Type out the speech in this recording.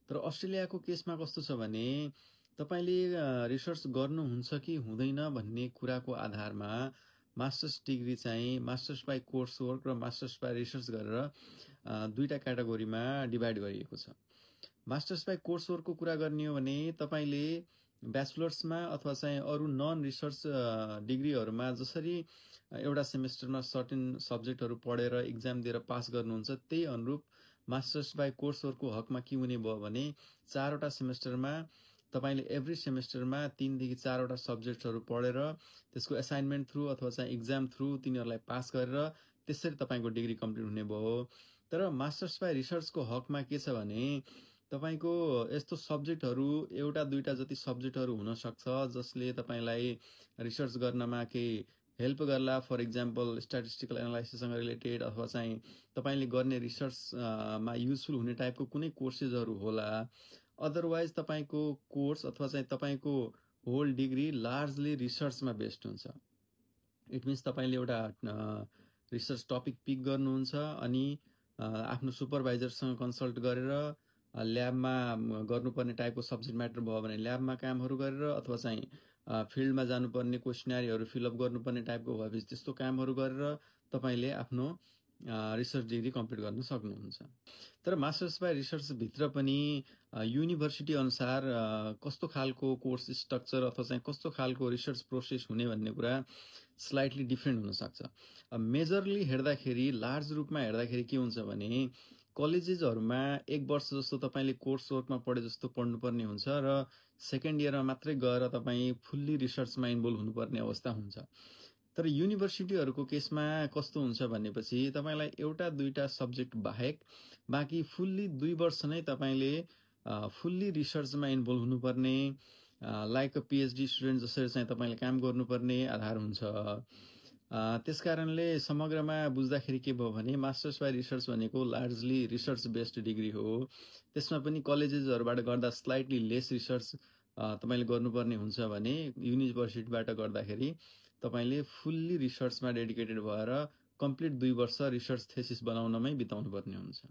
तर अस्ट्रेलियाको केसमा कस्तो छ भने तपाईले रिसर्च गर्नुहुन्छ कि हुँदैन भन्ने कुराको आधारमा मास्टर्स डिग्री चाहिँ मास्टर्स बाइ कोर्स वर्क र मास्टर्स बाइ रिसर्च गरेर दुईटा क्याटेगोरीमा डिभाइड गरिएको छ। मास्टर्स बाइ कोर्स वर्कको कुरा गर्ने हो भने तपाईले ब्याचलर्समा अथवा चाहिँ अरू नन रिसर्च डिग्रीहरूमा जसरी एउटा सेमेस्टरमा सर्टेन सब्जेक्टहरू पढेर इक्जाम दिएर पास गर्नुहुन्छ त्यही अनुरूप मास्टर्स बाइ कोर्स वर्कको हकमा के हुने भयो भने 4वटा सेमेस्टरमा तपाईले एभ्री सेमेस्टरमा 3 देखि 4वटा सब्जेक्टहरू पढेर त्यसको असाइनमेन्ट थ्रु अथवा चाहिँ इक्जाम थ्रु तिनीहरूलाई पास गरेर त्यसरी तपाईको डिग्री कम्प्लिट हुने भयो। तर मास्टर्स बाइ रिसर्चको हकमा के छ भने तपाईको यस्तो सब्जेक्टहरू एउटा दुईटा जति सब्जेक्टहरू हुन सक्छ जसले तपाईलाई रिसर्च गर्नमा केही हेल्प गर्ला। फर एक्जाम्पल स्ट्याटिस्टिकल एनालाइसिससँग रिलेटेड अथवा चाहिँ तपाईले गर्ने रिसर्चमा युजफुल हुने टाइपको कुनै कोर्सेसहरू होला। अदरवाइज तपाईको कोर्स अथवा चाहिँ तपाईको होल डिग्री लार्जली रिसर्चमा बेस्ड हुन्छ। इट मिन्स तपाईले एउटा रिसर्च टपिक पिक गर्नुहुन्छ अनि आफ्नो सुपरभाइजरसँग कन्सल्ट गरेर ल्याबमा गर्नुपर्ने टाइपको सब्जेक्ट म्याटर भयो भने ल्याबमा कामहरू गरेर अथवा चाहिँ फिल्डमा जानुपर्ने क्वेसनरीहरू फिलअप गर्नुपर्ने टाइपको भएपछि त्यस्तो कामहरू गरेर तपाईले आफ्नो रिसर्च डिग्री कम्प्लिट गर्न सक्नुहुन्छ। तर मास्टर्स बाइ रिसर्च भित्र पनि युनिभर्सिटी अनुसार कस्तो खालको कोर्स स्ट्रक्चर अथवा चाहिँ कस्तो खालको रिसर्च प्रोसेस हुने भन्ने कुरा स्लाइटली डिफ्रेन्ट हुन सक्छ। मेजरली हेर्दाखेरि लार्ज रूपमा हेर्दाखेरि के हुन्छ भने कलेजेसहरूमा 1 वर्ष जस्तो तपाईले कोर्स वर्कमा पढे जस्तो पढ्नुपर्ने हुन्छ र सेकेन्ड इयरमा मात्रै गएर तपाई फुल्ली रिसर्चमा इन्भल्भ हुनुपर्ने अवस्था हुन्छ। तर युनिभर्सिटीहरूको केसमा कस्तो हुन्छ भनेपछि तपाईलाई एउटा दुईटा सब्जेक्ट बाहेक बाँकी फुल्ली 2 वर्ष नै तपाईले फुल्ली रिसर्चमा इन्भल्भ हुनुपर्ने लाइक अ पीएचडी स्टुडेन्ट जसरी चाहिँ तपाईले काम गर्नुपर्ने आधार हुन्छ। त्यसकारणले समग्रमा बुझ्दाखेरि के भयो भने मास्टर्स बाइ रिसर्च भनेको लार्जली रिसर्च बेस्ड डिग्री हो। त्यसमा पनि कलेजेसहरूबाट गर्दा स्लाइटली लेस रिसर्च तपाईले गर्नुपर्ने हुन्छ भने युनिभर्सिटीबाट गर्दाखेरि तपाईले फुल्ली रिसर्चमा डेडिकेटेड भएर कम्प्लिट 2 वर्ष रिसर्च थेसिस बनाउनमै बिताउनु पर्ने हुन्छ।